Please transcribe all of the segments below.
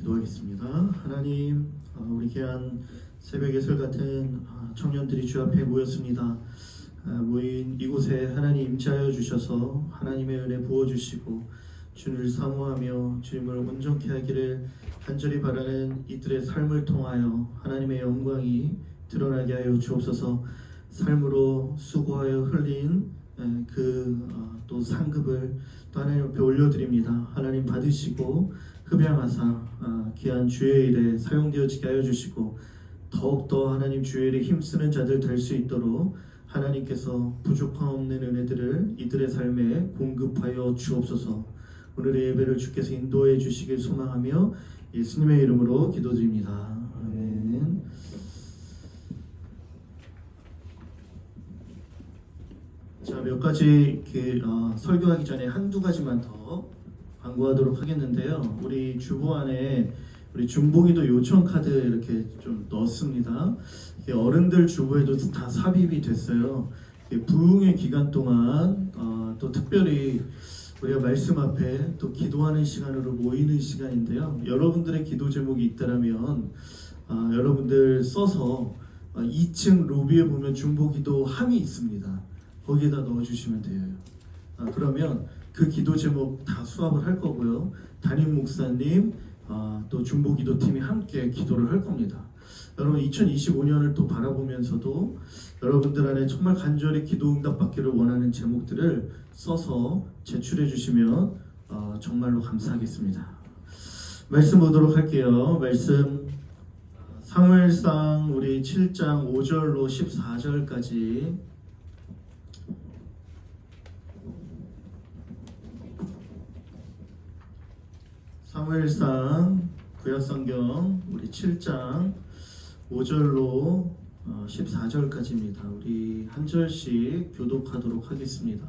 기도하겠습니다. 하나님, 우리 귀한 새벽 예술 같은 청년들이 주 앞에 모였습니다. 모인 이곳에 하나님 임재하여 주셔서 하나님의 은혜 부어주시고 주를 사모하며 주님을 온전케 하기를 간절히 바라는 이들의 삶을 통하여 하나님의 영광이 드러나게 하여 주옵소서. 삶으로 수고하여 흘린 또 상급을 또 하나님 앞에 올려드립니다. 하나님 받으시고 흡양하사 귀한 주의 일에 사용되어지게 하여 주시고 더욱더 하나님 주의 일에 힘쓰는 자들 될 수 있도록 하나님께서 부족함 없는 은혜들을 이들의 삶에 공급하여 주옵소서. 오늘의 예배를 주께서 인도해 주시길 소망하며 예수님의 이름으로 기도드립니다. 아멘. 자, 몇 가지 설교하기 전에 한두 가지만 더 광고하도록 하겠는데요. 우리 주보 안에 우리 중보기도 요청 카드 이렇게 좀 넣었습니다. 어른들 주보에도 다 삽입이 됐어요. 부흥의 기간 동안 또 특별히 우리가 말씀 앞에 또 기도하는 시간으로 모이는 시간인데요. 여러분들의 기도 제목이 있다라면 여러분들 써서 2층 로비에 보면 중보기도 함이 있습니다. 거기에다 넣어주시면 돼요. 그러면 그 기도 제목 다 수합을 할 거고요. 담임 목사님 또 중보기도팀이 함께 기도를 할 겁니다. 여러분 2025년을 또 바라보면서도 여러분들 안에 정말 간절히 기도 응답 받기를 원하는 제목들을 써서 제출해 주시면 정말로 감사하겠습니다. 말씀 보도록 할게요. 말씀 사무엘상 우리 7장 5절로 14절까지 사무엘상 구약성경 우리 7장 5절로 14절까지입니다. 우리 한 절씩 교독하도록 하겠습니다.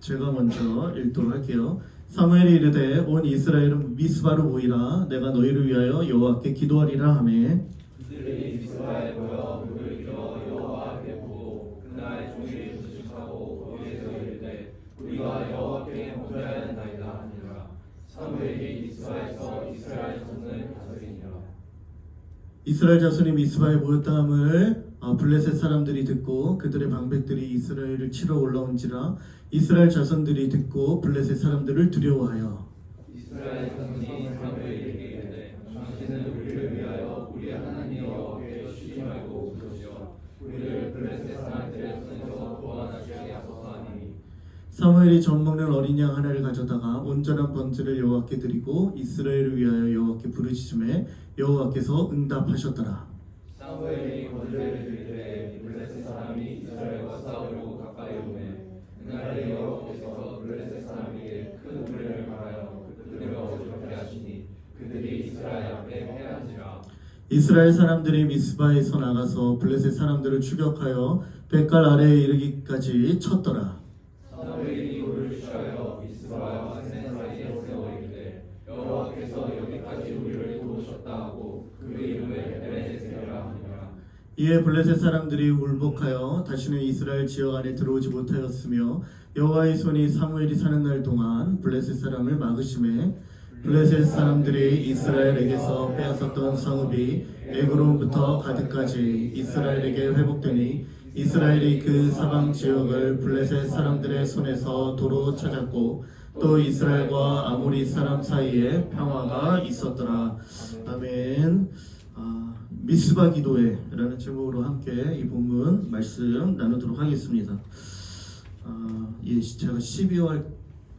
제가 먼저 읽도록 할게요. 사무엘이 이르되 온 이스라엘은 미스바로 모이라. 내가 너희를 위하여 여호와께 기도하리라 하매 그들이 미스바에 모여 물을 길어 여호와 앞에 부고 그날 종일 부축하고 거기에서 이르되 우리가 여호와께 범죄하였나이다 하니라. 사무엘이 미스바에서 이스라엘 자손을 다스리니라. 이스라엘 자손이 미스바에 모였다함을 블레셋 사람들이 듣고 그들의 방백들이 이스라엘을 치러 올라온지라. 이스라엘 자손들이 듣고 블레셋 사람들을 두려워하여 이스라엘 자손이 사무엘에게 이르되 당신은 우리를 위하여 우리 하나님 여호와께 쉬지 말고 부르시어 우리를 블레셋 사람들의 손에서 구원하시게 하소서 하니. 사무엘이 젖 먹는 어린 양 하나를 가져다가 온전한 번제를 여호와께 드리고 이스라엘을 위하여 여호와께 부르짖음에 여호와께서 응답하셨더라. 사무엘이 번제를 드리되 블레셋 사람이 이스라엘과 싸우려고 가까이 오매 그날에 여호와께서 블레셋 사람에게 큰 우레를 말하여 그들을 어지럽게 하시니 그들이 이스라엘 앞에 패한지라. 이스라엘 사람들이 미스바에서 나가서 블레셋 사람들을 추격하여 벳갈 아래에 이르기까지 쳤더라. 사무엘이 돌을 취하여 미스바와 센 사이에 세워 이르되 여호와께서 여기까지 우리를 도우셨다 하고 그 이름을 에베네셀이라 하니라. 이에 블레셋 사람들이 굴복하여 다시는 이스라엘 지역 안에 들어오지 못하였으며 여호와의 손이 사무엘이 사는 날 동안 블레셋 사람을 막으심에 블레셋 사람들이 이스라엘에게서 빼앗았던 성읍이 에그론부터 가드까지 이스라엘에게 회복되니 이스라엘이 그 사방 지역을 블레셋 사람들의 손에서 도로 찾았고 또 이스라엘과 아모리 사람 사이에 평화가 있었더라. 아멘. 미스바 기도회라는 제목으로 함께 이 본문 말씀 나누도록 하겠습니다. 제가 12월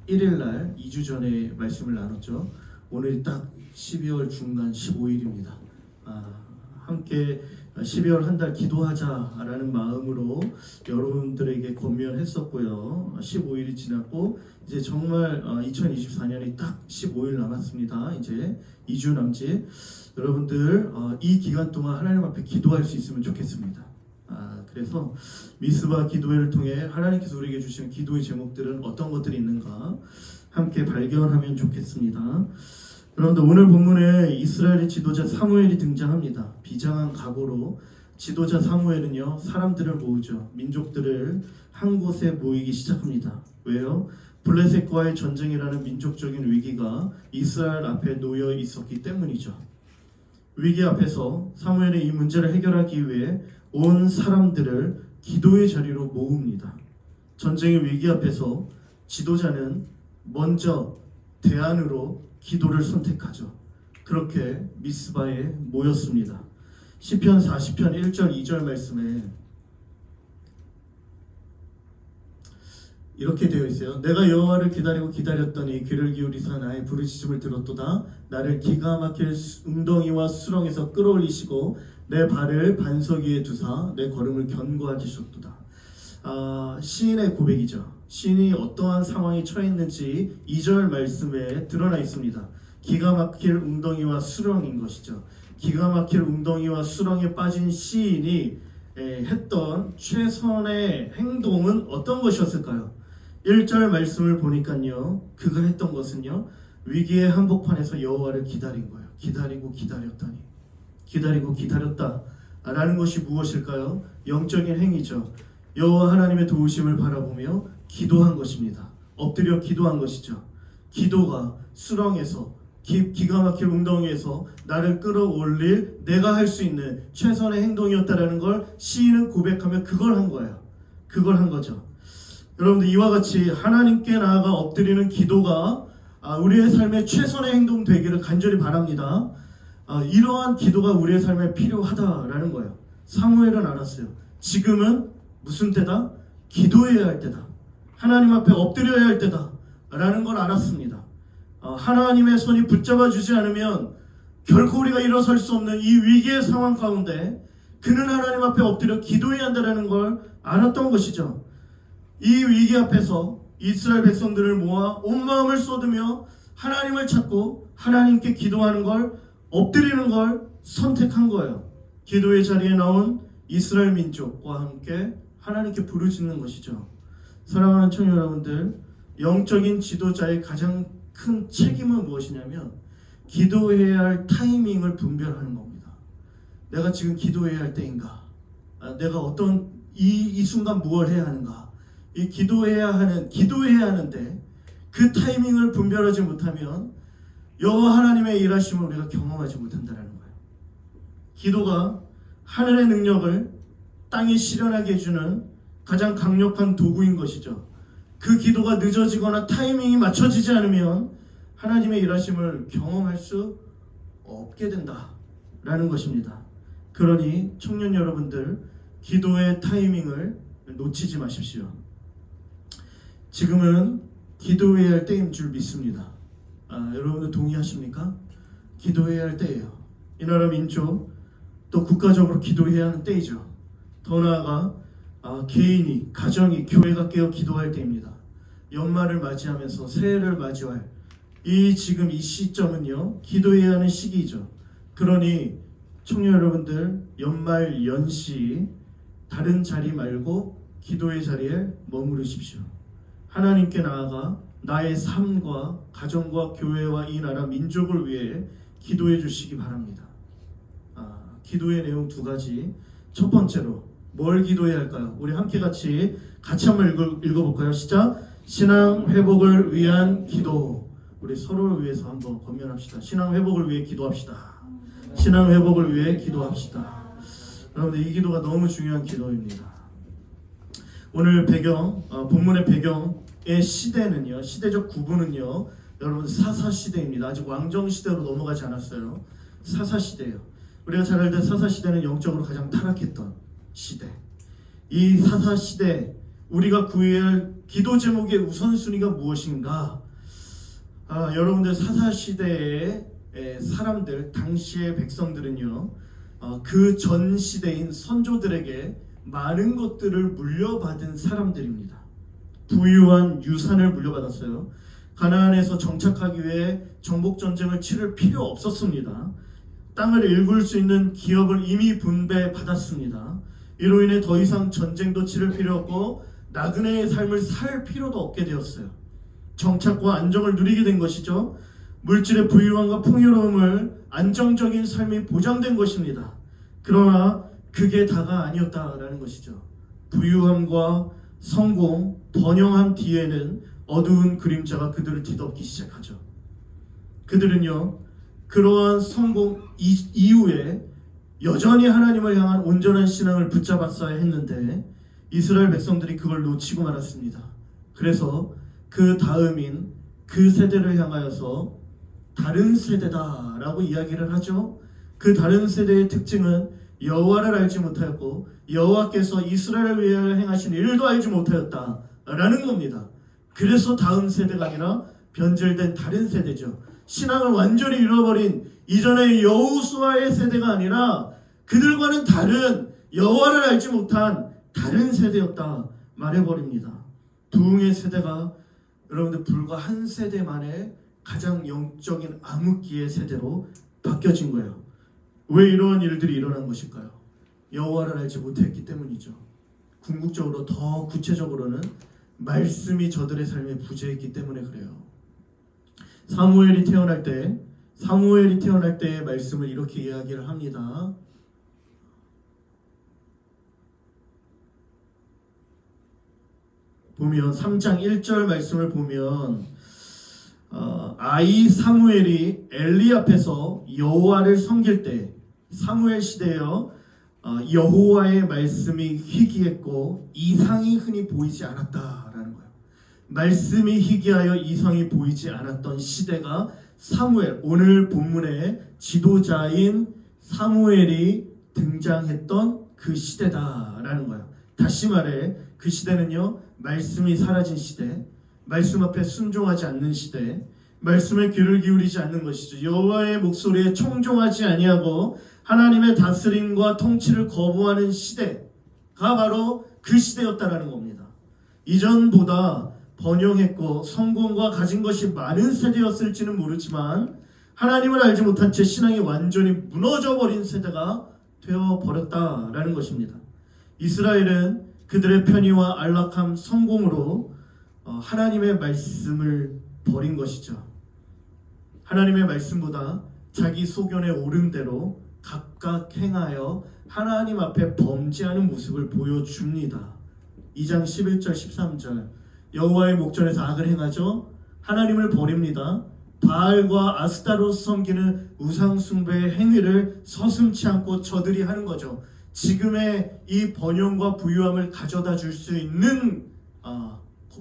1일 날 2주 전에 말씀을 나눴죠. 오늘이 딱 12월 중간 15일입니다. 함께 12월 한 달 기도하자라는 마음으로 여러분들에게 권면했었고요. 15일이 지났고 이제 정말 2024년이 딱 15일 남았습니다. 이제 2주 남짓. 여러분들 이 기간 동안 하나님 앞에 기도할 수 있으면 좋겠습니다. 그래서 미스바 기도회를 통해 하나님께서 우리에게 주신 기도의 제목들은 어떤 것들이 있는가 함께 발견하면 좋겠습니다. 그런데 오늘 본문에 이스라엘의 지도자 사무엘이 등장합니다. 비장한 각오로 지도자 사무엘은요 사람들을 모으죠. 민족들을 한 곳에 모이기 시작합니다. 왜요? 블레셋과의 전쟁이라는 민족적인 위기가 이스라엘 앞에 놓여 있었기 때문이죠. 위기 앞에서 사무엘이 이 문제를 해결하기 위해 온 사람들을 기도의 자리로 모읍니다. 전쟁의 위기 앞에서 지도자는 먼저 대안으로 기도를 선택하죠. 그렇게 미스바에 모였습니다. 시편 40편 1절 2절 말씀에 이렇게 되어 있어요. 내가 여호와를 기다리고 기다렸더니 귀를 기울이사 나의 부르짖음을 들었도다. 나를 기가 막힐 웅덩이와 수렁에서 끌어올리시고 내 발을 반석 위에 두사 내 걸음을 견고하게 하셨도다. 시인의 고백이죠. 시인이 어떠한 상황에 처해 있는지 2절 말씀에 드러나 있습니다. 기가 막힐 웅덩이와 수렁인 것이죠. 기가 막힐 웅덩이와 수렁에 빠진 시인이 했던 최선의 행동은 어떤 것이었을까요? 1절 말씀을 보니까요, 그가 했던 것은요, 위기의 한복판에서 여호와를 기다린 거예요. 기다리고 기다렸더니, 기다리고 기다렸다 라는 것이 무엇일까요? 영적인 행위죠. 여호와 하나님의 도우심을 바라보며 기도한 것입니다. 엎드려 기도한 것이죠. 기도가 수렁에서 기가 막힐 웅덩이에서 나를 끌어올릴 내가 할 수 있는 최선의 행동이었다라는 걸 시인은 고백하며 그걸 한 거예요. 그걸 한 거죠. 여러분들 이와 같이 하나님께 나아가 엎드리는 기도가 우리의 삶의 최선의 행동 되기를 간절히 바랍니다. 이러한 기도가 우리의 삶에 필요하다라는 거예요. 사무엘은 알았어요. 지금은 무슨 때다? 기도해야 할 때다. 하나님 앞에 엎드려야 할 때다 라는 걸 알았습니다. 하나님의 손이 붙잡아 주지 않으면 결코 우리가 일어설 수 없는 이 위기의 상황 가운데 그는 하나님 앞에 엎드려 기도해야 한다는 걸 알았던 것이죠. 이 위기 앞에서 이스라엘 백성들을 모아 온 마음을 쏟으며 하나님을 찾고 하나님께 기도하는 걸, 엎드리는 걸 선택한 거예요. 기도의 자리에 나온 이스라엘 민족과 함께 하나님께 부르짖는 것이죠. 사랑하는 청년 여러분들, 영적인 지도자의 가장 큰 책임은 무엇이냐면 기도해야 할 타이밍을 분별하는 겁니다. 내가 지금 기도해야 할 때인가? 내가 어떤 이 순간 무엇을 해야 하는가? 이 기도해야 하는데 그 타이밍을 분별하지 못하면 여호와 하나님의 일하심을 우리가 경험하지 못한다는 거예요. 기도가 하늘의 능력을 땅에 실현하게 해주는 가장 강력한 도구인 것이죠. 그 기도가 늦어지거나 타이밍이 맞춰지지 않으면 하나님의 일하심을 경험할 수 없게 된다라는 것입니다. 그러니 청년 여러분들, 기도의 타이밍을 놓치지 마십시오. 지금은 기도해야 할 때인 줄 믿습니다. 여러분들 동의하십니까? 기도해야 할 때예요. 이 나라 민족 또 국가적으로 기도해야 하는 때이죠. 더 나아가 개인이, 가정이, 교회가 깨어 기도할 때입니다. 연말을 맞이하면서 새해를 맞이할 지금 이 시점은요, 기도해야 하는 시기이죠. 그러니 청년 여러분들, 연말 연시 다른 자리 말고 기도의 자리에 머무르십시오. 하나님께 나아가 나의 삶과 가정과 교회와 이 나라 민족을 위해 기도해 주시기 바랍니다. 기도의 내용 두 가지. 첫 번째로 뭘 기도해야 할까요? 우리 함께 같이 한번 읽어볼까요? 시작. 신앙 회복을 위한 기도. 우리 서로를 위해서 한번 권면합시다. 신앙 회복을 위해 기도합시다. 신앙 회복을 위해 기도합시다. 여러분들, 이 기도가 너무 중요한 기도입니다. 오늘 본문의 배경의 시대는요, 시대적 구분은요, 여러분 사사시대입니다. 아직 왕정시대로 넘어가지 않았어요. 사사시대예요. 우리가 잘 알던 사사시대는 영적으로 가장 타락했던 시대. 이 사사시대, 우리가 구해야 할 기도 제목의 우선순위가 무엇인가? 여러분들, 사사시대의 사람들, 당시의 백성들은요, 그 전 시대인 선조들에게 많은 것들을 물려받은 사람들입니다. 부유한 유산을 물려받았어요. 가나안에서 정착하기 위해 정복전쟁을 치를 필요 없었습니다. 땅을 일굴 수 있는 기업을 이미 분배받았습니다. 이로 인해 더 이상 전쟁도 치를 필요 없고 나그네의 삶을 살 필요도 없게 되었어요. 정착과 안정을 누리게 된 것이죠. 물질의 부유함과 풍요로움을, 안정적인 삶이 보장된 것입니다. 그러나 그게 다가 아니었다라는 것이죠. 부유함과 성공, 번영함 뒤에는 어두운 그림자가 그들을 뒤덮기 시작하죠. 그들은요, 그러한 성공 이후에 여전히 하나님을 향한 온전한 신앙을 붙잡았어야 했는데 이스라엘 백성들이 그걸 놓치고 말았습니다. 그래서 그 다음인 그 세대를 향하여서 다른 세대다라고 이야기를 하죠. 그 다른 세대의 특징은 여호와를 알지 못하였고 여호와께서 이스라엘을 위하여 행하신 일도 알지 못하였다라는 겁니다. 그래서 다음 세대가 아니라 변질된 다른 세대죠. 신앙을 완전히 잃어버린 이전의 여호수아의 세대가 아니라 그들과는 다른 여호와를 알지 못한 다른 세대였다 말해버립니다. 부흥의 세대가 여러분들 불과 한 세대 만에 가장 영적인 암흑기의 세대로 바뀌어진 거예요. 왜 이러한 일들이 일어난 것일까요? 여호와를 알지 못했기 때문이죠. 궁극적으로 더 구체적으로는 말씀이 저들의 삶에 부재했기 때문에 그래요. 사무엘이 태어날 때의 말씀을 이렇게 이야기를 합니다. 보면 3장 1절 말씀을 보면 아이 사무엘이 엘리 앞에서 여호와를 섬길 때 사무엘 시대에요. 여호와의 말씀이 희귀했고 이상이 흔히 보이지 않았다라는 거예요. 말씀이 희귀하여 이상이 보이지 않았던 시대가 사무엘, 오늘 본문의 지도자인 사무엘이 등장했던 그 시대다라는 거예요. 다시 말해 그 시대는요, 말씀이 사라진 시대, 말씀 앞에 순종하지 않는 시대, 말씀에 귀를 기울이지 않는 것이죠. 여호와의 목소리에 청종하지 아니하고 하나님의 다스림과 통치를 거부하는 시대가 바로 그 시대였다라는 겁니다. 이전보다 번영했고 성공과 가진 것이 많은 세대였을지는 모르지만 하나님을 알지 못한 채 신앙이 완전히 무너져버린 세대가 되어버렸다라는 것입니다. 이스라엘은 그들의 편의와 안락함, 성공으로 하나님의 말씀을 버린 것이죠. 하나님의 말씀보다 자기 소견에 오른 대로 각각 행하여 하나님 앞에 범죄하는 모습을 보여줍니다. 2장 11절 13절 여호와의 목전에서 악을 행하죠. 하나님을 버립니다. 바알과 아스타롯 섬기는 우상 숭배의 행위를 서슴지 않고 저들이 하는 거죠. 지금의 이 번영과 부유함을 가져다 줄 수 있는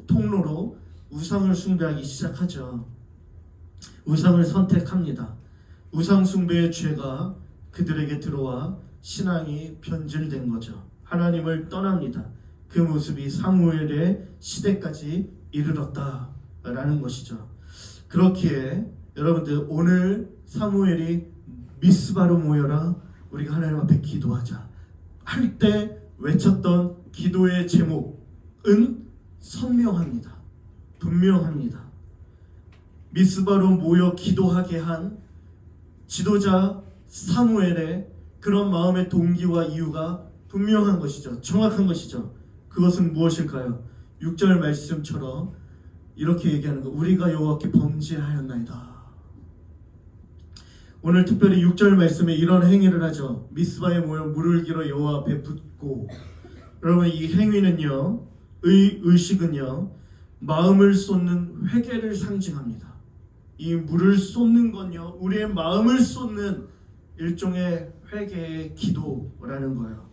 통로로 우상을 숭배하기 시작하죠. 우상을 선택합니다. 우상 숭배의 죄가 그들에게 들어와 신앙이 변질된 거죠. 하나님을 떠납니다. 그 모습이 사무엘의 시대까지 이르렀다라는 것이죠. 그렇기에 여러분들 오늘 사무엘이 미스바로 모여라 우리가 하나님 앞에 기도하자 할 때 외쳤던 기도의 제목은 선명합니다. 분명합니다. 미스바로 모여 기도하게 한 지도자 사무엘의 그런 마음의 동기와 이유가 분명한 것이죠. 정확한 것이죠. 그것은 무엇일까요? 6절 말씀처럼 이렇게 얘기하는 거, 우리가 여호와께 범죄하였나이다. 오늘 특별히 6절 말씀에 이런 행위를 하죠. 미스바에 모여 물을 길어 여호와 앞에 붓고. 여러분, 이 행위는요, 의식은요, 마음을 쏟는 회개를 상징합니다. 이 물을 쏟는 건요, 우리의 마음을 쏟는 일종의 회개의 기도라는 거예요.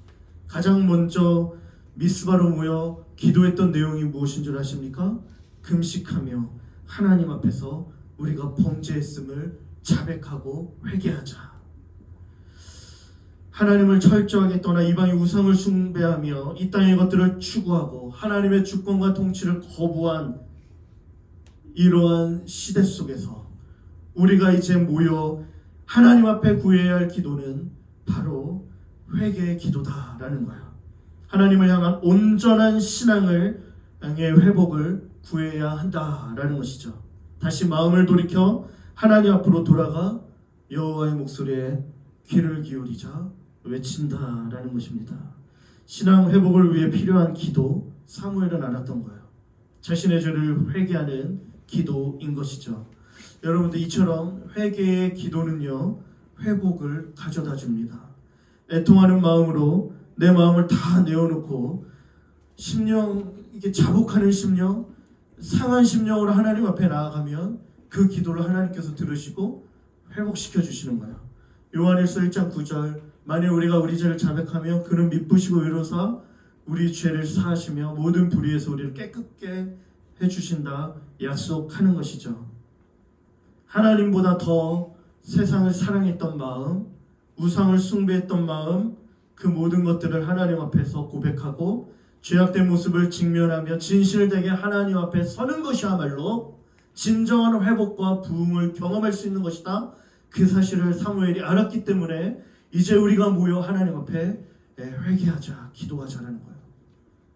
가장 먼저 미스바로 모여 기도했던 내용이 무엇인 줄 아십니까? 금식하며 하나님 앞에서 우리가 범죄했음을 자백하고 회개하자. 하나님을 철저하게 떠나 이방의 우상을 숭배하며 이 땅의 것들을 추구하고 하나님의 주권과 통치를 거부한 이러한 시대 속에서 우리가 이제 모여 하나님 앞에 구해야 할 기도는 바로 회개의 기도다라는 거예요. 하나님을 향한 온전한 신앙을 향해 회복을 구해야 한다라는 것이죠. 다시 마음을 돌이켜 하나님 앞으로 돌아가 여호와의 목소리에 귀를 기울이자 외친다라는 것입니다. 신앙 회복을 위해 필요한 기도, 사무엘은 알았던 거예요. 자신의 죄를 회개하는 기도인 것이죠. 여러분들 이처럼 회개의 기도는요, 회복을 가져다 줍니다. 애통하는 마음으로 내 마음을 다 내어놓고 심령, 이게 자복하는 심령, 상한 심령으로 하나님 앞에 나아가면 그 기도를 하나님께서 들으시고 회복시켜 주시는 거예요. 요한일서 1장 9절 만일 우리가 우리 죄를 자백하며 그는 미쁘시고 의로사 우리 죄를 사하시며 모든 불의에서 우리를 깨끗게 해주신다 약속하는 것이죠. 하나님보다 더 세상을 사랑했던 마음, 우상을 숭배했던 마음, 그 모든 것들을 하나님 앞에서 고백하고 죄악된 모습을 직면하며 진실되게 하나님 앞에 서는 것이야말로 진정한 회복과 부흥을 경험할 수 있는 것이다. 그 사실을 사무엘이 알았기 때문에 이제 우리가 모여 하나님 앞에 회개하자, 기도하자라는 거예요.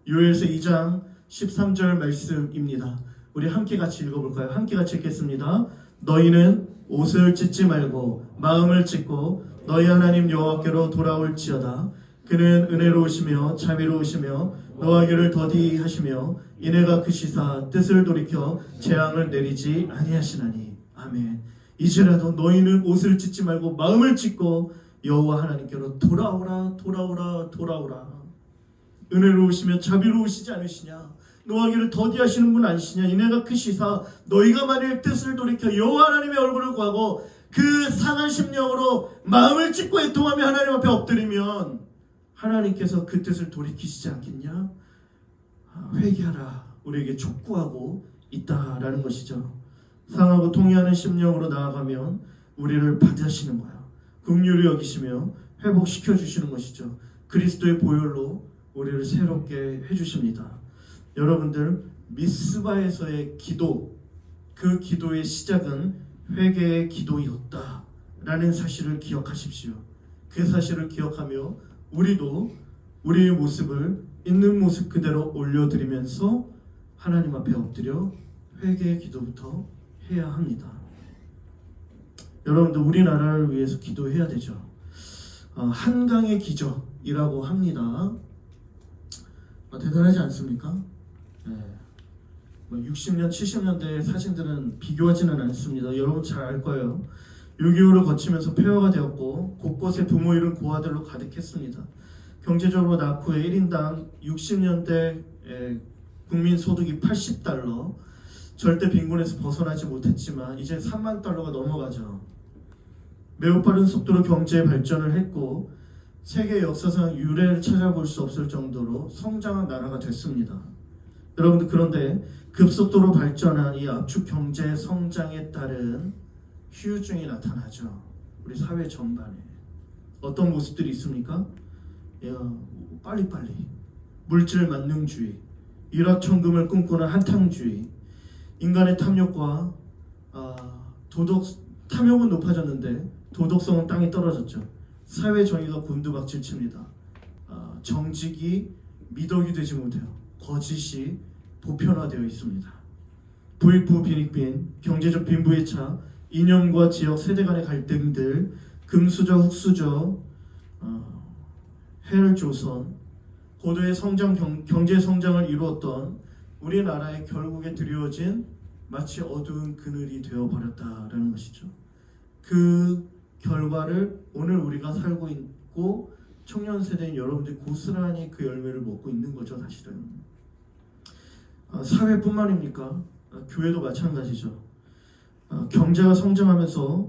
요엘서 2장 13절 말씀입니다. 우리 함께 같이 읽어볼까요? 함께 같이 읽겠습니다. 너희는 옷을 찢지 말고 마음을 찢고 너희 하나님 여호와께로 돌아올지어다. 그는 은혜로우시며 자비로우시며 노하기를 더디 하시며 이내가 그 시사 뜻을 돌이켜 재앙을 내리지 아니하시나니. 아멘. 이제라도 너희는 옷을 찢지 말고 마음을 찢고 여호와 하나님께로 돌아오라 돌아오라 돌아오라. 은혜로우시며 자비로우시지 않으시냐? 노하기를 더디하시는 분 아니시냐? 이내가 그 시사 너희가 만일 뜻을 돌이켜 여호와 하나님의 얼굴을 구하고 그 상한 심령으로 마음을 찢고 애통하며 하나님 앞에 엎드리면 하나님께서 그 뜻을 돌이키시지 않겠냐? 회개하라 우리에게 촉구하고 있다라는 것이죠. 상하고 통회하는 심령으로 나아가면 우리를 받으시는 거야. 긍휼히 여기시며 회복시켜 주시는 것이죠. 그리스도의 보혈로 우리를 새롭게 해주십니다. 여러분들 미스바에서의 기도, 그 기도의 시작은 회개의 기도였다라는 사실을 기억하십시오. 그 사실을 기억하며 우리도 우리의 모습을 있는 모습 그대로 올려드리면서 하나님 앞에 엎드려 회개의 기도부터 해야 합니다. 여러분들 우리나라를 위해서 기도해야 되죠. 한강의 기적이라고 합니다. 대단하지 않습니까? 네. 60년, 70년대 사진들은 비교하지는 않습니다. 여러분 잘 알 거예요. 6.25를 거치면서 폐허가 되었고 곳곳에 부모 잃은 고아들로 가득했습니다. 경제적으로 낳고 1인당 60년대 국민소득이 80달러, 절대 빈곤에서 벗어나지 못했지만 이제 3만 달러가 넘어가죠. 매우 빠른 속도로 경제 발전을 했고 세계 역사상 유례를 찾아볼 수 없을 정도로 성장한 나라가 됐습니다. 여러분들 그런데 급속도로 발전한 이 압축 경제 성장에 따른 후유증이 나타나죠. 우리 사회 전반에 어떤 모습들이 있습니까? 빨리빨리 물질 만능주의, 일확천금을 꿈꾸는 한탕주의, 인간의 탐욕과 탐욕은 높아졌는데 도덕성은 땅에 떨어졌죠. 사회 정의가 곤두박질 칩니다. 정직이 미덕이 되지 못해요. 거짓이 보편화되어 있습니다. 부익부 빈익빈, 경제적 빈부의 차, 이념과 지역 세대 간의 갈등들, 금수저 흑수저, 헬조선, 고도의 경제 성장을 이루었던 우리나라의 결국에 드리워진 마치 어두운 그늘이 되어버렸다라는 것이죠. 그 결과를 오늘 우리가 살고 있고 청년 세대인 여러분들이 고스란히 그 열매를 먹고 있는 거죠. 사실은 사회뿐만입니까? 교회도 마찬가지죠. 경제가 성장하면서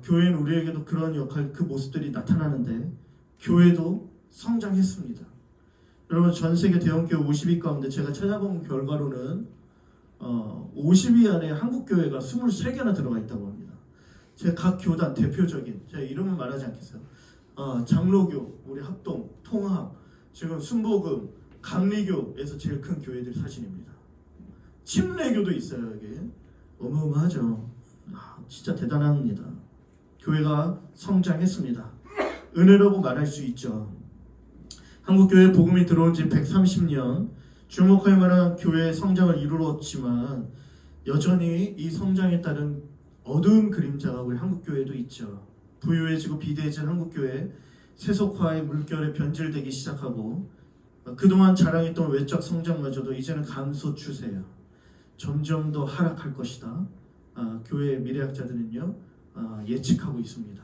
교회는 우리에게도 그런 역할, 그 모습들이 나타나는데 교회도 성장했습니다. 여러분 전 세계 대형교회 50위 가운데 제가 찾아본 결과로는 50위 안에 한국교회가 23개나 들어가 있다고 합니다. 제가 각 교단 대표적인, 제가 이름은 말하지 않겠어요. 장로교, 우리 합동, 통합, 지금 순복음, 감리교에서 제일 큰 교회들 사진입니다. 침례교도 있어요. 여기 어마어마하죠. 진짜 대단합니다. 교회가 성장했습니다. 은혜라고 말할 수 있죠. 한국교회 복음이 들어온 지 130년, 주목할 만한 교회의 성장을 이루었지만 여전히 이 성장에 따른 어두운 그림자가 우리 한국교회도 있죠. 부유해지고 비대해진 한국교회, 세속화의 물결에 변질되기 시작하고 그동안 자랑했던 외적 성장마저도 이제는 감소 추세예요. 점점 더 하락할 것이다. 교회 미래학자들은요 예측하고 있습니다.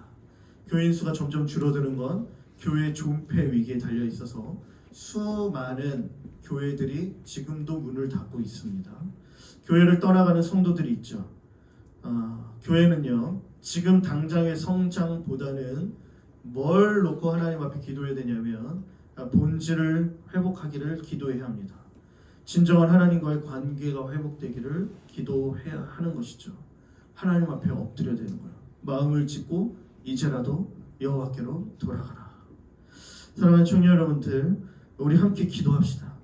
교인 수가 점점 줄어드는 건 교회 존폐 위기에 달려 있어서 수많은 교회들이 지금도 문을 닫고 있습니다. 교회를 떠나가는 성도들이 있죠. 교회는요, 지금 당장의 성장보다는 뭘 놓고 하나님 앞에 기도해야 되냐면 본질을 회복하기를 기도해야 합니다. 진정한 하나님과의 관계가 회복되기를 기도해야 하는 것이죠. 하나님 앞에 엎드려야 되는 거예요. 마음을 찢고 이제라도 여호와께로 돌아가라. 사랑하는 청년 여러분들, 우리 함께 기도합시다.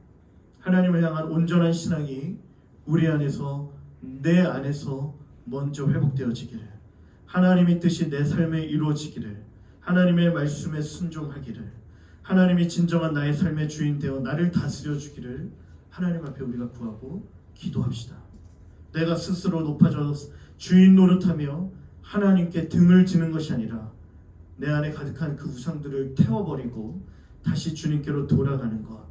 하나님을 향한 온전한 신앙이 우리 안에서, 내 안에서 먼저 회복되어지기를, 하나님의 뜻이 내 삶에 이루어지기를, 하나님의 말씀에 순종하기를, 하나님이 진정한 나의 삶의 주인 되어 나를 다스려 주기를 하나님 앞에 우리가 구하고 기도합시다. 내가 스스로 높아져 주인 노릇하며 하나님께 등을 지는 것이 아니라 내 안에 가득한 그 우상들을 태워버리고 다시 주님께로 돌아가는 것.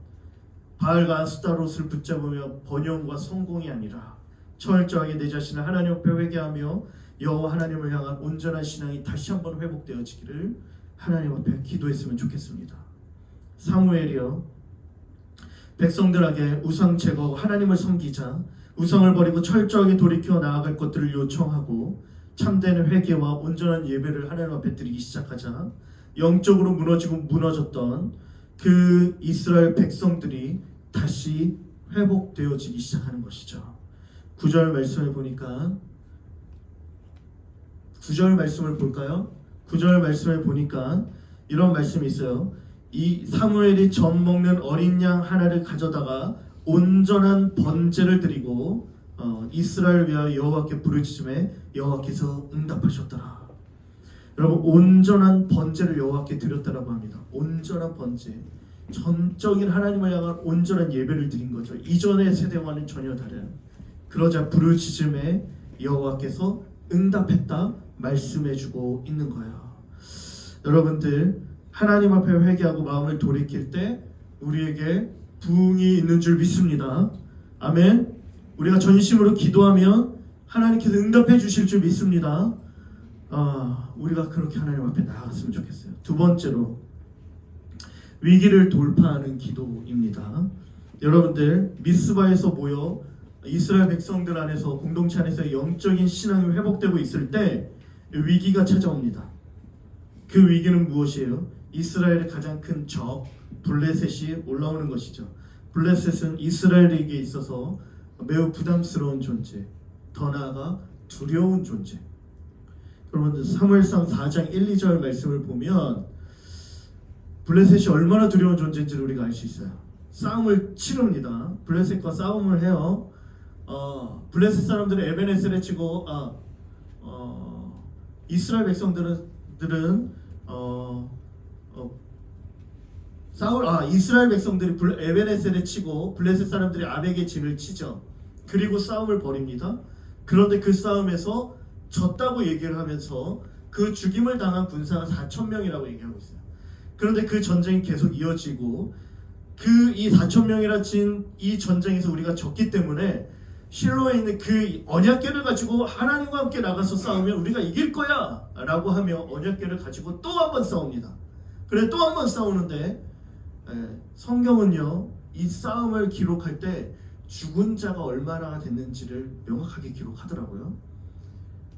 바알과 아스타롯을 붙잡으며 번영과 성공이 아니라 철저하게 내 자신을 하나님 앞에 회개하며 여호와 하나님을 향한 온전한 신앙이 다시 한번 회복되어지기를 하나님 앞에 기도했으면 좋겠습니다. 사무엘이여, 백성들에게 우상 제거하고 하나님을 섬기자, 우상을 버리고 철저하게 돌이켜 나아갈 것들을 요청하고 참된 회개와 온전한 예배를 하나님 앞에 드리기 시작하자 영적으로 무너지고 무너졌던 그 이스라엘 백성들이 다시 회복되어지기 시작하는 것이죠. 9절 말씀을 보니까 9절 말씀을 볼까요? 9절 말씀을 보니까 이런 말씀이 있어요. 이 사무엘이 젖 먹는 어린 양 하나를 가져다가 온전한 번제를 드리고 이스라엘 위하여 여호와께 부르짖음에 여호와께서 응답하셨더라. 여러분, 온전한 번제를 여호와께 드렸다라고 합니다. 온전한 번제, 전적인 하나님을 향한 온전한 예배를 드린 거죠. 이전의 세대와는 전혀 다른. 그러자 부르짖음에 여호와께서 응답했다 말씀해주고 있는 거예요. 여러분들, 하나님 앞에 회개하고 마음을 돌이킬 때 우리에게 부흥이 있는 줄 믿습니다. 아멘. 우리가 전심으로 기도하면 하나님께서 응답해 주실 줄 믿습니다. 우리가 그렇게 하나님 앞에 나아갔으면 좋겠어요. 두 번째로, 위기를 돌파하는 기도입니다. 여러분들, 미스바에서 모여 이스라엘 백성들 안에서, 공동체 안에서 영적인 신앙이 회복되고 있을 때 위기가 찾아옵니다. 그 위기는 무엇이에요? 이스라엘의 가장 큰 적 블레셋이 올라오는 것이죠. 블레셋은 이스라엘에게 있어서 매우 부담스러운 존재, 더 나아가 두려운 존재. 여러분들, 사무엘상 4장 1, 2절 말씀을 보면 블레셋이 얼마나 두려운 존재인지를 우리가 알 수 있어요. 싸움을 치릅니다. 블레셋과 싸움을 해요. 블레셋 사람들은 에벤에셀에 치고 이스라엘 백성들은 이스라엘 백성들이 에벤에셀에 치고 블레셋 사람들이 아벡에 진을 치죠. 그리고 싸움을 벌입니다. 그런데 그 싸움에서 졌다고 얘기를 하면서 그 죽임을 당한 군사가 4,000명이라고 얘기하고 있어요. 그런데 그 전쟁이 계속 이어지고 이 4,000명이라 진 이 전쟁에서 우리가 졌기 때문에 실로에 있는 그 언약궤를 가지고 하나님과 함께 나가서 싸우면 우리가 이길 거야 라고 하며 언약궤를 가지고 또 한 번 싸웁니다. 그래, 또 한 번 싸우는데 성경은요, 이 싸움을 기록할 때 죽은 자가 얼마나 됐는지를 명확하게 기록하더라고요.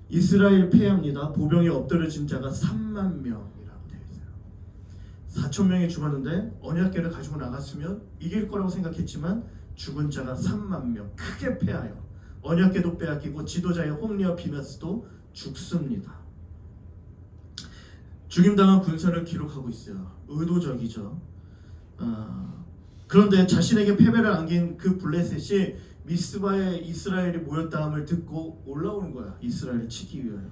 이스라엘 패합니다. 보병에 엎드려진 자가 3만 명이라고 되어 있어요. 4,000명이 죽었는데 언약궤를 가지고 나갔으면 이길 거라고 생각했지만 죽은 자가 3만 명, 크게 패하여 언약궤도 빼앗기고 지도자의 홈리와 비나스도 죽습니다. 죽임당한 군사를 기록하고 있어요. 의도적이죠. 그런데 자신에게 패배를 안긴 그 블레셋이 미스바에 이스라엘이 모였다함을 듣고 올라오는 거야. 이스라엘을 치기 위하여.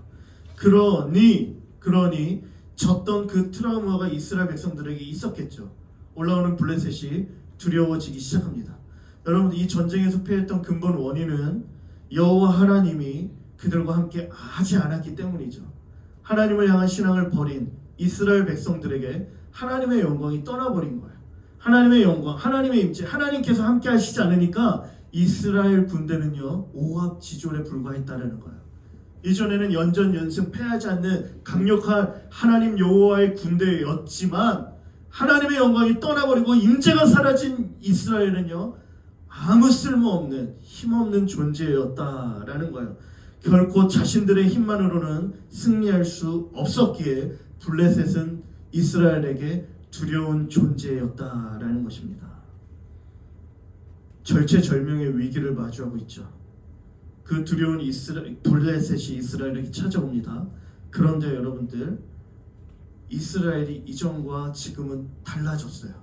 그러니 졌던 그 트라우마가 이스라엘 백성들에게 있었겠죠. 올라오는 블레셋이 두려워지기 시작합니다. 여러분, 이 전쟁에서 패했던 근본 원인은 여호와 하나님이 그들과 함께 하지 않았기 때문이죠. 하나님을 향한 신앙을 버린 이스라엘 백성들에게 하나님의 영광이 떠나버린 거예요. 하나님의 영광, 하나님의 임재, 하나님께서 함께 하시지 않으니까 이스라엘 군대는요, 오합지졸에 불과했다는 거예요. 이전에는 연전연승 패하지 않는 강력한 하나님 여호와의 군대였지만 하나님의 영광이 떠나버리고 임재가 사라진 이스라엘은요, 아무 쓸모없는 힘없는 존재였다라는 거예요. 결코 자신들의 힘만으로는 승리할 수 없었기에 블레셋은 이스라엘에게 두려운 존재였다라는 것입니다. 절체절명의 위기를 마주하고 있죠. 그 두려운 블레셋이 이스라엘에게 찾아옵니다. 그런데 여러분들, 이스라엘이 이전과 지금은 달라졌어요.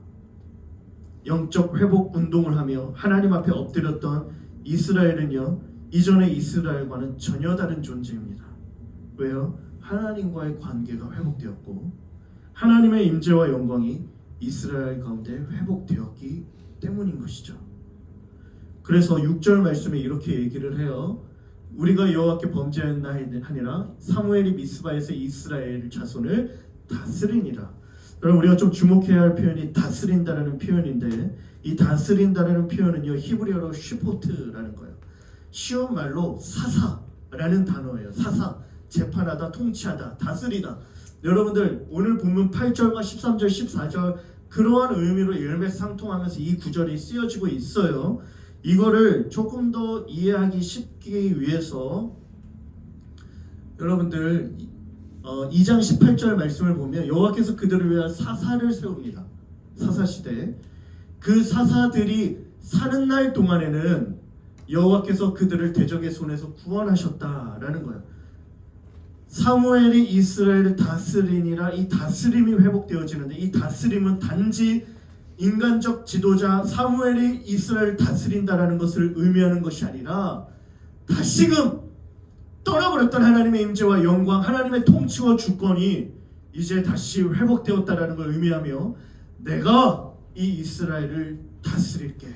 영적 회복 운동을 하며 하나님 앞에 엎드렸던 이스라엘은요, 이전의 이스라엘과는 전혀 다른 존재입니다. 왜요? 하나님과의 관계가 회복되었고 하나님의 임재와 영광이 이스라엘 가운데 회복되었기 때문인 것이죠. 그래서 6절 말씀에 이렇게 얘기를 해요. 우리가 여호와께 범죄하니라 사무엘이 미스바에서 이스라엘 자손을 다스리니라. 여러분, 우리가 좀 주목해야 할 표현이 다스린다라는 표현인데, 이 다스린다라는 표현은요, 히브리어로 슈포트라는 거예요. 쉬운 말로 사사라는 단어예요. 사사, 재판하다, 통치하다, 다스리다. 여러분들, 오늘 본문 8절과 13절, 14절 그러한 의미로 일맥상통하면서 이 구절이 쓰여지고 있어요. 이거를 조금 더 이해하기 쉽기 위해서 여러분들 2장 18절 말씀을 보면 여호와께서 그들을 위하여 사사를 세웁니다. 사사시대. 그 사사들이 사는 날 동안에는 여호와께서 그들을 대적의 손에서 구원하셨다라는 거예요. 사무엘이 이스라엘을 다스리니라. 이 다스림이 회복되어지는데, 이 다스림은 단지 인간적 지도자 사무엘이 이스라엘을 다스린다라는 것을 의미하는 것이 아니라 다시금 떠나버렸던 하나님의 임재와 영광, 하나님의 통치와 주권이 이제 다시 회복되었다라는 걸 의미하며, 내가 이 이스라엘을 다스릴게.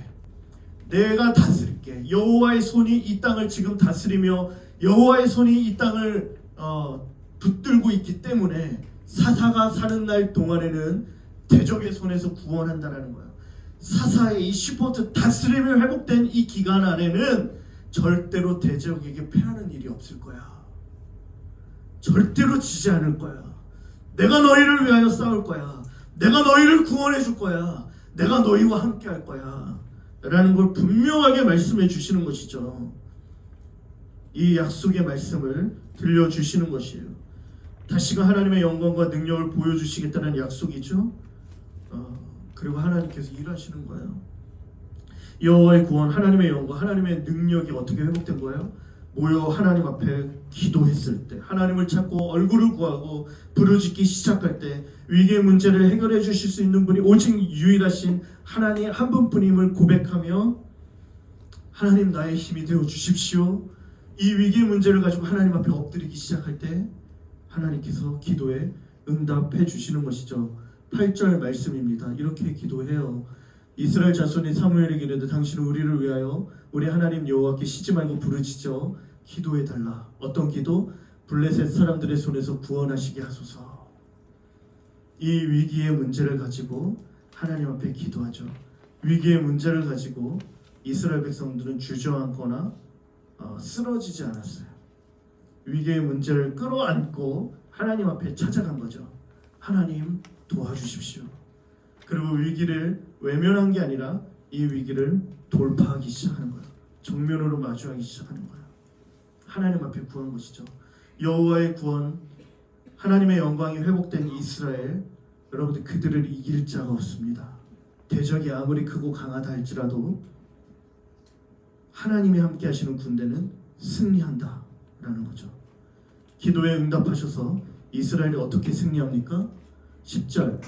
내가 다스릴게. 여호와의 손이 이 땅을 지금 다스리며 여호와의 손이 이 땅을 붙들고 있기 때문에 사사가 사는 날 동안에는 대적의 손에서 구원한다라는 거예요. 사사의 이 슈퍼트 다스림이 회복된 이 기간 안에는 절대로 대적에게 패하는 일이 없을 거야. 절대로 지지 않을 거야. 내가 너희를 위하여 싸울 거야. 내가 너희를 구원해 줄 거야. 내가 너희와 함께 할 거야. 라는 걸 분명하게 말씀해 주시는 것이죠. 이 약속의 말씀을 들려주시는 것이에요. 다시금 하나님의 영광과 능력을 보여주시겠다는 약속이죠. 그리고 하나님께서 일하시는 거예요. 여호와의 구원, 하나님의 영광, 하나님의 능력이 어떻게 회복된 거예요? 모여 하나님 앞에 기도했을 때, 하나님을 찾고 얼굴을 구하고 부르짖기 시작할 때 위기의 문제를 해결해 주실 수 있는 분이 오직 유일하신 하나님 한 분뿐임을 고백하며, 하나님 나의 힘이 되어 주십시오. 이 위기의 문제를 가지고 하나님 앞에 엎드리기 시작할 때 하나님께서 기도에 응답해 주시는 것이죠. 8절 말씀입니다. 이렇게 기도해요. 이스라엘 자손이 사무엘에게 이르되 당신은 우리를 위하여 우리 하나님 여호와께 쉬지 말고 부르짖어 기도해 달라. 어떤 기도? 블레셋 사람들의 손에서 구원하시게 하소서. 이 위기의 문제를 가지고 하나님 앞에 기도하죠. 위기의 문제를 가지고 이스라엘 백성들은 주저앉거나 쓰러지지 않았어요. 위기의 문제를 끌어안고 하나님 앞에 찾아간 거죠. 하나님 도와주십시오. 그리고 위기를 외면한 게 아니라 이 위기를 돌파하기 시작하는 거예요. 정면으로 마주하기 시작하는 거예요. 하나님 앞에 구한 것이죠. 여호와의 구원, 하나님의 영광이 회복된 이스라엘, 여러분들 그들을 이길 자가 없습니다. 대적이 아무리 크고 강하다 할지라도 하나님이 함께 하시는 군대는 승리한다 라는 거죠. 기도에 응답하셔서 이스라엘이 어떻게 승리합니까? 10절,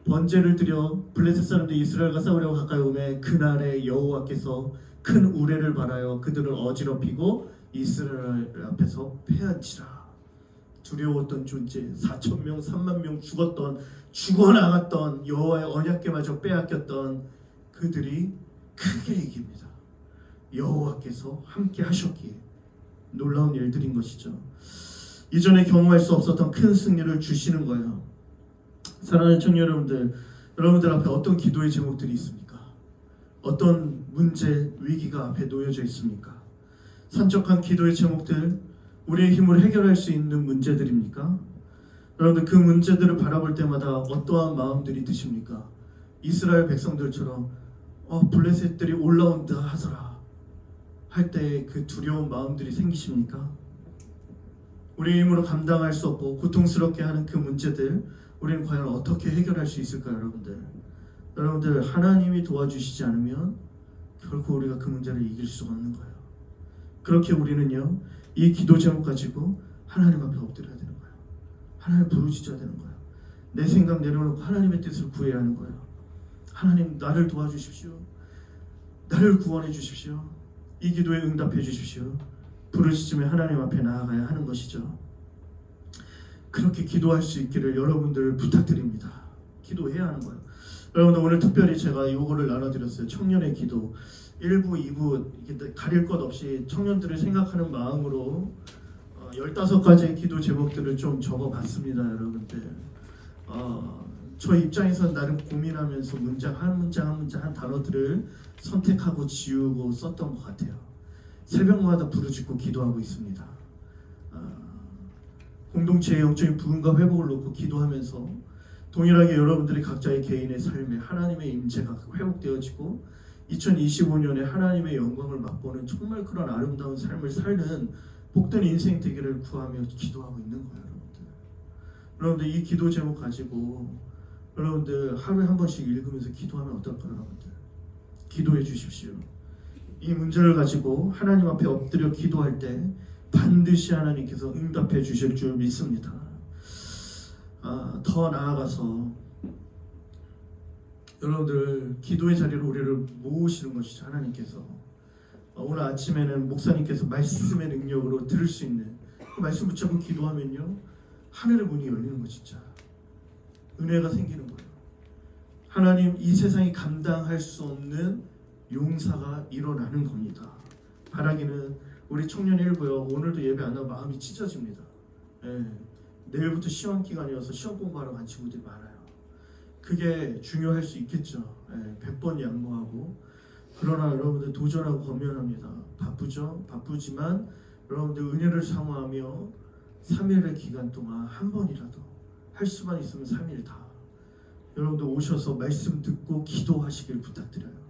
번제를 드려 블레셋 사람들이 이스라엘과 싸우려고 가까이 오매 그날에 여호와께서 큰 우레를 발하여 그들을 어지럽히고 이스라엘 앞에서 패한치라. 두려웠던 존재, 4,000명 30,000명 죽어나갔던 여호와의 언약궤마저 빼앗겼던 그들이 크게 이깁니다. 여호와께서 함께 하셨기에 놀라운 일들인 것이죠. 이전에 경험할 수 없었던 큰 승리를 주시는 거예요. 사랑하는 청년 여러분들, 여러분들 앞에 어떤 기도의 제목들이 있습니까? 어떤 문제, 위기가 앞에 놓여져 있습니까? 산적한 기도의 제목들, 우리의 힘으로 해결할 수 있는 문제들입니까? 여러분들 그 문제들을 바라볼 때마다 어떠한 마음들이 드십니까? 이스라엘 백성들처럼 블레셋들이 올라온다 하더라 할 때 그 두려운 마음들이 생기십니까? 우리의 힘으로 감당할 수 없고 고통스럽게 하는 그 문제들 우리는 과연 어떻게 해결할 수 있을까요, 여러분들? 여러분들, 하나님이 도와주시지 않으면 결코 우리가 그 문제를 이길 수가 없는 거예요. 그렇게 우리는요, 이 기도 제목 가지고 하나님 앞에 엎드려야 되는 거예요. 하나님 부르짖어야 되는 거예요. 내 생각 내려놓고 하나님의 뜻을 구해야 하는 거예요. 하나님, 나를 도와주십시오. 나를 구원해 주십시오. 이 기도에 응답해 주십시오. 부르짖으며 하나님 앞에 나아가야 하는 것이죠. 그렇게 기도할 수 있기를 여러분들을 부탁드립니다. 기도해야 하는 거예요. 여러분들, 오늘 특별히 제가 이거를 나눠드렸어요. 청년의 기도 1부, 2부 이렇게 가릴 것 없이 청년들을 생각하는 마음으로 15가지의 기도 제목들을 좀 적어봤습니다. 여러분들, 저 입장에서 나름 고민하면서 문장 한 문장 한 단어들을 선택하고 지우고 썼던 것 같아요. 새벽마다 부르짖고 기도하고 있습니다. 공동체의 영적인 부흥과 회복을 놓고 기도하면서 동일하게 여러분들이 각자의 개인의 삶에 하나님의 임재가 회복되어지고 2025년에 하나님의 영광을 맛보는 정말 그런 아름다운 삶을 사는 복된 인생 되기를 구하며 기도하고 있는 거예요. 여러분들, 이 기도 제목 가지고 여러분들 하루에 한 번씩 읽으면서 기도하면 어떨까요? 여러분들, 기도해 주십시오. 이 문제를 가지고 하나님 앞에 엎드려 기도할 때 반드시 하나님께서 응답해 주실 줄 믿습니다. 더 나아가서 여러분들, 기도의 자리로 우리를 모으시는 것이죠. 하나님께서 오늘 아침에는 목사님께서 말씀의 능력으로 들을 수 있는 그 말씀 붙잡고 기도하면요, 하늘의 문이 열리는 거, 진짜 은혜가 생기는 거예요. 하나님, 이 세상이 감당할 수 없는 용사가 일어나는 겁니다. 바라기는 우리 청년 일부요, 오늘도 예배 안 하고 마음이 찢어집니다. 내일부터 시험 기간이어서 시험 공부하러 간 친구들이 많아요. 그게 중요할 수 있겠죠. 100번 양보하고. 그러나 여러분들 도전하고 권면합니다. 바쁘죠? 바쁘지만 여러분들 은혜를 사모하며 3일의 기간 동안 한 번이라도 할 수만 있으면 3일 다 여러분들 오셔서 말씀 듣고 기도하시길 부탁드려요.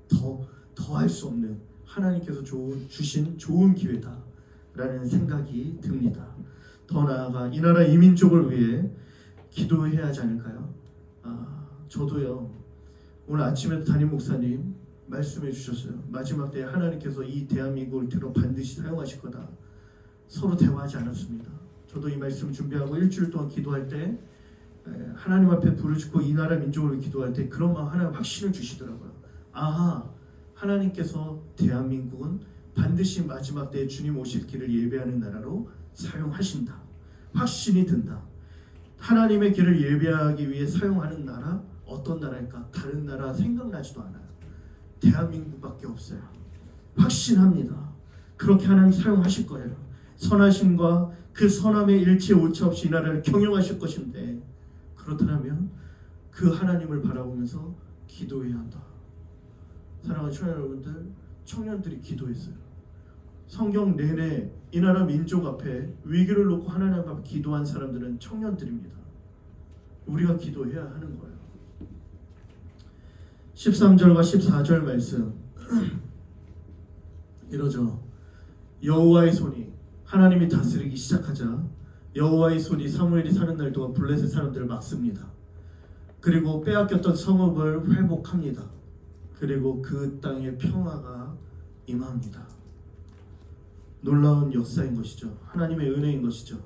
더 할 수 없는 하나님께서 주신 좋은 기회다 라는 생각이 듭니다. 더 나아가 이 나라 이 민족을 위해 기도해야 하지 않을까요? 저도요, 오늘 아침에도 담임 목사님 말씀해 주셨어요. 마지막 때에 하나님께서 이 대한민국을 들어 반드시 사용하실 거다. 서로 대화하지 않았습니다. 저도 이 말씀 준비하고 일주일 동안 기도할 때 하나님 앞에 부르짖고 이 나라 민족을 위해 기도할 때 그런 마음 하나님 확신을 주시더라고요. 하나님께서 대한민국은 반드시 마지막 때에 주님 오실 길을 예배하는 나라로 사용하신다. 확신이 든다. 하나님의 길을 예배하기 위해 사용하는 나라, 어떤 나라일까? 다른 나라 생각나지도 않아요. 대한민국밖에 없어요. 확신합니다. 그렇게 하나님 사용하실 거예요. 선하심과 그 선함의 일체 오차 없이 이 나라를 경영하실 것인데, 그렇다면 그 하나님을 바라보면서 기도해야 한다. 사랑하는 청년 여러분들, 청년들이 기도했어요. 성경 내내 이 나라 민족 앞에 위기를 놓고 하나님 앞에 기도한 사람들은 청년들입니다. 우리가 기도해야 하는 거예요. 13절과 14절 말씀 이러죠. 여호와의 손이, 하나님이 다스리기 시작하자 여호와의 손이 사무엘이 사는 날 동안 블레셋 사람들을 막습니다. 그리고 빼앗겼던 성읍을 회복합니다. 그리고 그 땅에 평화가 임합니다. 놀라운 역사인 것이죠. 하나님의 은혜인 것이죠.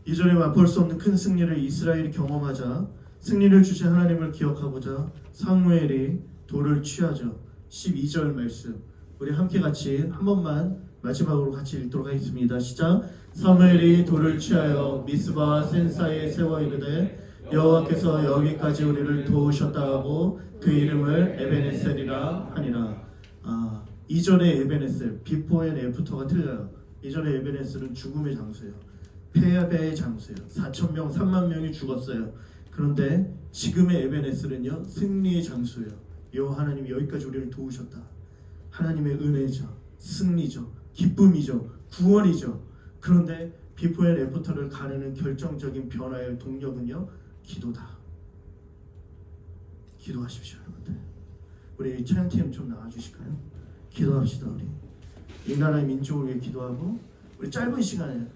이전에 맛볼 수 없는 큰 승리를 이스라엘이 경험하자 승리를 주신 하나님을 기억하고자 사무엘이 돌을 취하죠. 12절 말씀 우리 함께 같이 한 번만 마지막으로 같이 읽도록 하겠습니다. 시작. 사무엘이 돌을 취하여 미스바와 센사에 세워 이르되 여호와께서 여기까지 우리를 도우셨다 하고 그 이름을 에베네셀이라 하니라. 이전의 에베네셀, 비포 앤 애프터가 틀려요. 이전의 에베네셀은 죽음의 장소예요. 패배의 장소예요. 4,000명, 3만 명이 죽었어요. 그런데 지금의 에베네셀은요, 승리의 장소예요. 여호와 하나님이 여기까지 우리를 도우셨다. 하나님의 은혜죠, 승리죠, 기쁨이죠, 구원이죠. 그런데 비포 앤 애프터를 가르는 결정적인 변화의 동력은요, 기도다. 기도하십시오, 여러분들. 우리 찬양팀 좀 나와주실까요? 기도합시다. 우리 이 나라의 민족을 위해 기도하고 우리 짧은 시간에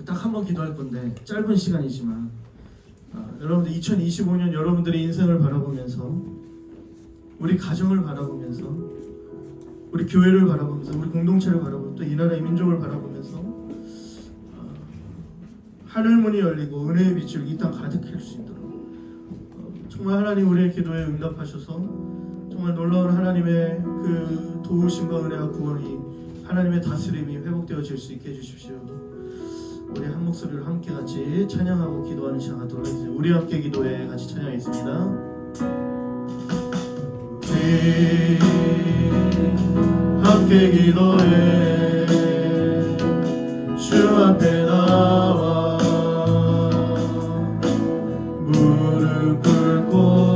딱 한 번 기도할 건데 짧은 시간이지만 여러분들 2025년 여러분들의 인생을 바라보면서 우리 가정을 바라보면서 우리 교회를 바라보면서 우리 공동체를 바라보면서 또 이 나라의 민족을 바라보면서 하늘문이 열리고 은혜의 빛을 이 땅 가득할 수 있도록 정말 하나님 우리의 기도에 응답하셔서 정말 놀라운 하나님의 그 도우심과 은혜와 구원이 하나님의 다스림이 회복되어질 수 있게 해주십시오. 우리 한 목소리로 함께 같이 찬양하고 기도하는 시간 갖도록 하겠습니다. 우리 함께 기도해 같이 찬양하겠습니다. 우리 함께 기도해 주 앞에 나와 무릎 꿇고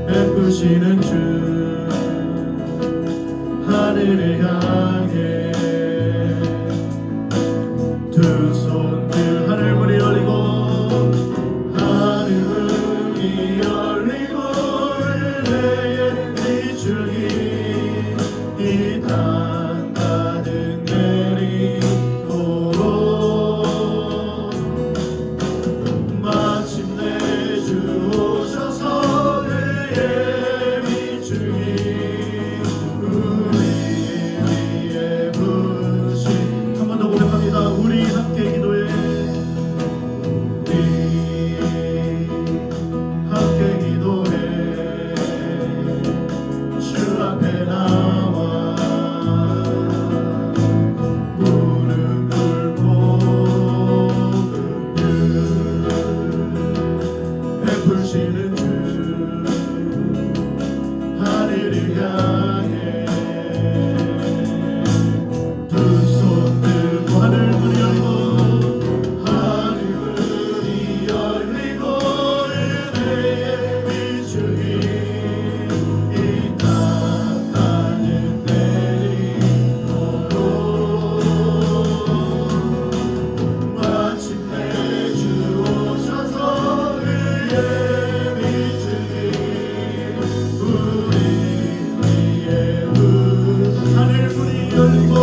베푸시는 주 하늘을 향해 두 손 들 하늘문이 열리고 하늘문이 열리고 은혜의 비줄기 이 땅 가득 내리고 마침내 주 오셔서 은혜의 비줄기 우리 함께 기도해 우리 함께 기도해 주 앞에 나와 무릎 꿇고 베푸시는 주 하늘을 향해 두 손 들고 하늘문이 열리고 하늘문이 열리고 은혜의 비줄기 이 땅 가득 내리고 마침내 주 오셔서 은혜의 비줄기 우리 위에 하늘문이 열리고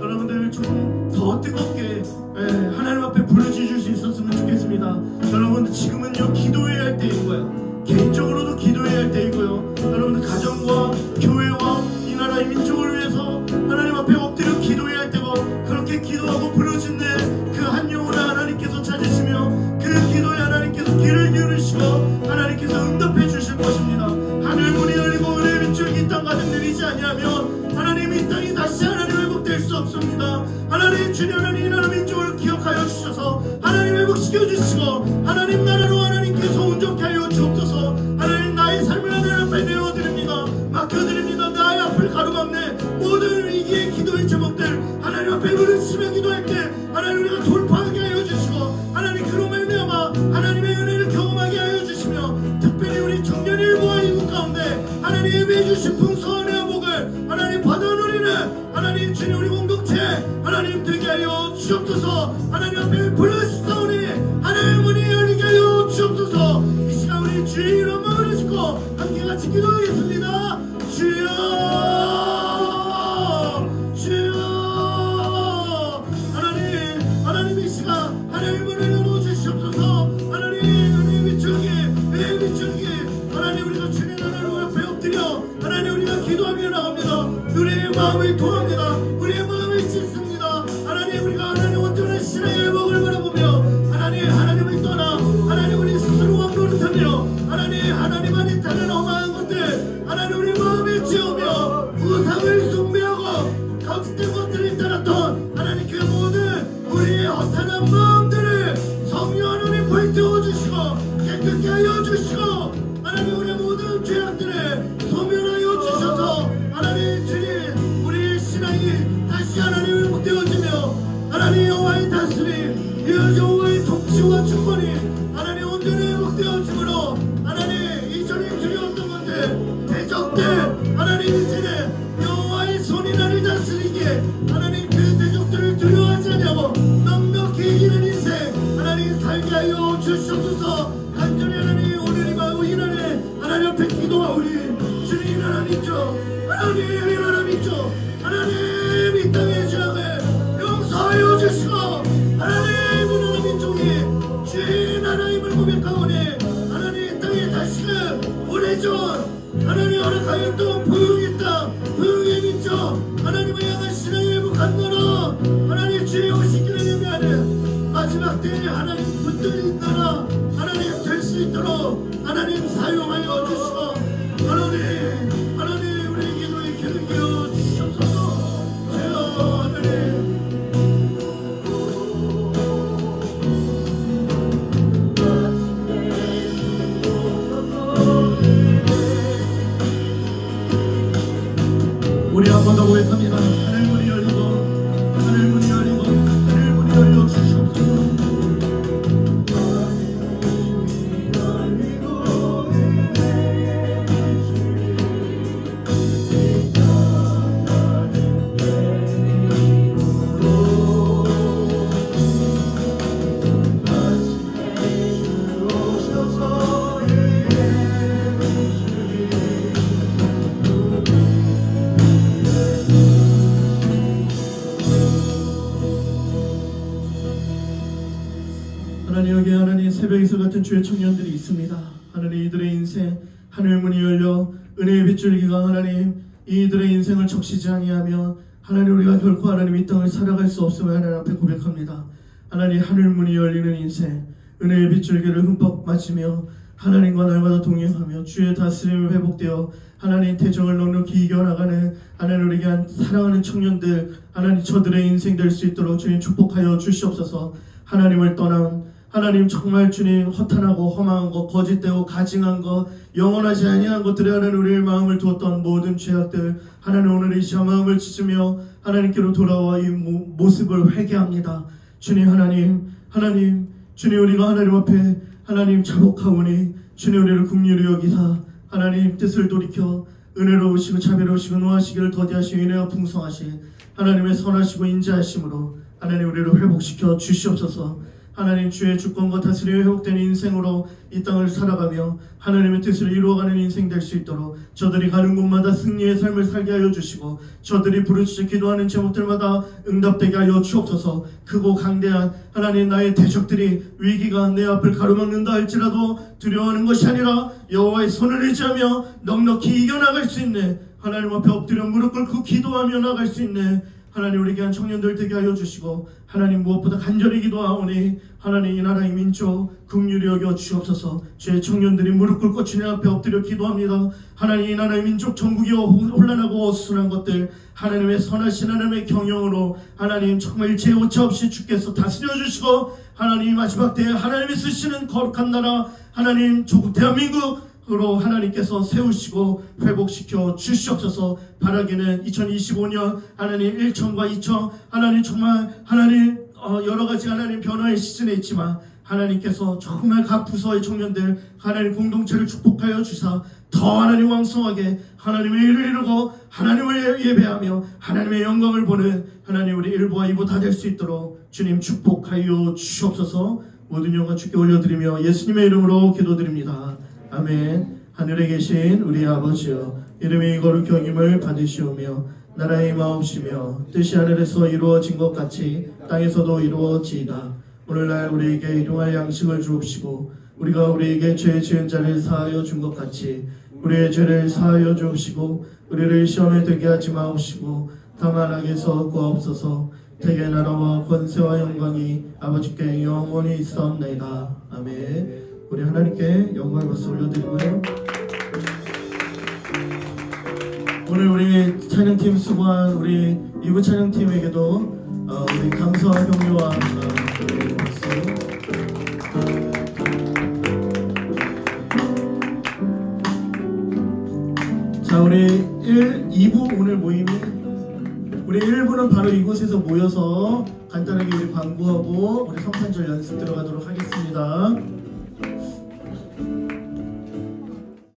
여러분들 좀 더 뜨겁게 하나님 앞에 부르짖을 수 있었으면 좋겠습니다. 여러분들 지금은요 기도해야 할 때인 거예요. 개인적으로도 기도해야 할 때이고요. 여러분들 가정과 교회와 이 나라의 민족을 위해서 하나님 앞에 엎드려 기도해야 할 때고 그렇게 기도하고 부르짖는 그 한 영혼을 하나님께서 찾으시며 그 기도에 하나님께서 귀를 기울이시고 하나님께서 응답해 주실 것입니다. 하늘문이 열리고 은혜의 빛줄기 이 땅 가득 내리지 아니하면 하나님 이 땅이 다시 하나님 회복될 수 없습니다. 하나님 주님 하나님 이 나라 민족을 기억하여 주셔서 하나님 회복시켜 주시고 하나님 나라로 하나님께서 온전케 하여 주옵소서. 하나님 나의 삶을 하나님 앞에 내어드립니다. 맡겨드립니다. 나의 앞을 가로막네 모든 위기의 기도의 제목들 하나님 앞에 부르짖으며 기도할 때 하나님 우리가 돌파하게 하여 주시고 하나님 그로 말미암아 하나님의 은혜를 경험하게 하여 주시며 특별히 우리 청년일보와 이국 가운데 하나님 예배해 주신 풍성한 은혜와 복을 하나님 받아누리는 하나님 주님 우리 공동체 하나님 되게 하여 주옵소서. 하나님 앞에 부르짖사오니 하나님의 문이 열리게 하여 주옵소서. 이 시간 우리 주의 이름 마음을 짓고 함께 같이 기도하겠습니다. 주여 주여 하나님 이 시간 하나님의 문을 열어주시옵소서. 하나님 은혜의 비줄기 은혜의 비줄기 하나님 우리가 주님 하나님 앞에 엎드려 하나님 우리가 기도하며 나갑니다. 우리의 마음을 도합니다. 우리의 마음을 찢습니다. 하나님 우리가 하나님 온전한 신앙의 회복을 바라보며 하나님을 떠나 하나님 우리 스스로 왕노릇하며 하나님 안에 있다는 험한 것들 하나님 우리 마음에 지으며 주시고 하나님 우리 모든 죄악들을 소멸하여 주셔서 하나님 주님 우리의 신앙이 다시 하나님 회복되어지며 하나님 여호와의 다스림 여호와의 통치와 주권이 하나님 온전히 회복되어지므로 하나님 이전에 두려웠던 것들 대적들 하나님 이제는 여호와의 손이 나를 다스리기에 하나님 그 대적들을 두려워하지 않냐고 넉넉히 이기는 인생 하나님 살게 하여 주시옵소서. 간절히 하나님 오늘 이 마음 이날에 하나님 앞에 기도하오니 주님 나라 믿죠. 하나님 나라 믿죠. 하나님 이 땅의 죄악을 용서하여 주시고 하나님 나라 민족이 주의 나라임을 고백하오니 하나님 이 땅에 다시금 오래전 하나님 허락하였던 부흥의 땅 부흥의 민족 하나님을 향한 신앙의 회복한 나라 하나님 주의 오시기를 예배하는 마지막 때에 하나님 붙들린 나라 하나님 될 수 있도록 하나님 사용하여 주시고 하나님 우리 기도에 기울여 주시옵소서. 주여 하나님 우리 한 번 더 고백합니다. 하늘 문이 열리고 하늘 문이 열리고 하늘 문이 열려 주시옵소서. 하나님 여기 하나님 새벽이슬 같은 주의 청년들이 있습니다. 하나님 이들의 인생 하늘 문이 열려 은혜의 빗줄기가 하나님 이들의 인생을 적시지 아니하며 하나님 우리가 결코 하나님 이 땅을 살아갈 수 없음을 하나님 앞에 고백합니다. 하나님 하늘 문이 열리는 인생 은혜의 빗줄기를 흠뻑 마시며 하나님과 날마다 동행하며 주의 다스림을 회복되어 하나님 대적을 넉넉히 이겨나가는 하나님 우리에게 한 사랑하는 청년들 하나님 저들의 인생 될 수 있도록 주님 축복하여 주시옵소서. 하나님을 떠난 하나님 정말 주님 허탄하고 험한 것 거짓되고 가증한 것 영원하지 아니한 것들에 하나님 우리의 마음을 두었던 모든 죄악들 하나님 오늘 이 시간 마음을 찢으며 하나님께로 돌아와 이 모습을 회개합니다. 주님 하나님 주님 우리가 하나님 앞에 하나님 자복하오니 주님 우리를 긍휼히 여기사 하나님 뜻을 돌이켜 은혜로우시고 자비로우시고 노하시기를 더디하시고 은혜가 풍성하신 하나님의 선하시고 인자하심으로 하나님 우리를 회복시켜 주시옵소서. 하나님 주의 주권과 다스림이 회복되는 인생으로 이 땅을 살아가며 하나님의 뜻을 이루어가는 인생 될 수 있도록 저들이 가는 곳마다 승리의 삶을 살게 하여 주시고 저들이 부르짖어 기도하는 제목들마다 응답되게 하여 주옵소서. 크고 강대한 하나님 나의 대적들이 위기가 내 앞을 가로막는다 할지라도 두려워하는 것이 아니라 여호와의 손을 의지하며 넉넉히 이겨나갈 수 있는 하나님 앞에 엎드려 무릎 꿇고 기도하며 나갈 수 있는 하나님 우리에게 한 청년들 되게 하여 주시고 하나님 무엇보다 간절히 기도하오니 하나님 이 나라의 민족 긍휼히 여겨 주옵소서. 주의 청년들이 무릎 꿇고 주님 앞에 엎드려 기도합니다. 하나님 이 나라의 민족 전국이 혼란하고 어수선한 것들 하나님의 선하신 하나님의 경영으로 하나님 정말 일체의 오차 없이 주께서 다스려 주시고 하나님 마지막 때에 하나님이 쓰시는 거룩한 나라 하나님 조국 대한민국 으로 하나님께서 세우시고 회복시켜 주시옵소서. 바라기는 2025년 하나님 1천과 2천 하나님 정말 하나님 여러가지 하나님 변화의 시즌에 있지만 하나님께서 정말 각 부서의 청년들 하나님 공동체를 축복하여 주사 더 하나님 왕성하게 하나님의 일을 이루고 하나님을 예배하며 하나님의 영광을 보는 하나님 우리 1부와 2부 다 될 수 있도록 주님 축복하여 주시옵소서. 모든 영광 주께 올려드리며 예수님의 이름으로 기도드립니다. 아멘. 하늘에 계신 우리 아버지여 이름이 거룩히 여김을 받으시오며 나라의 임하옵시며 뜻이 하늘에서 이루어진 것 같이 땅에서도 이루어지이다. 오늘날 우리에게 일용할 양식을 주옵시고 우리가 우리에게 죄 지은 자를 사하여 준 것 같이 우리의 죄를 사하여 주옵시고 우리를 시험에 들게 하지 마옵시고 다만 악에서 구하옵소서. 대개 나라와 권세와 영광이 아버지께 영원히 있사옵나이다. 아멘. 우리 하나님께 영광을 박수 올려드리고요. 오늘 우리 찬양팀 수고한 우리 2부 찬양팀에게도 우리 감사와 격려와 박수. 자, 우리 2부 오늘 모임이 우리 1부는 바로 이곳에서 모여서 간단하게 우리 광고하고 우리 성탄절 연습 들어가도록 하겠습니다.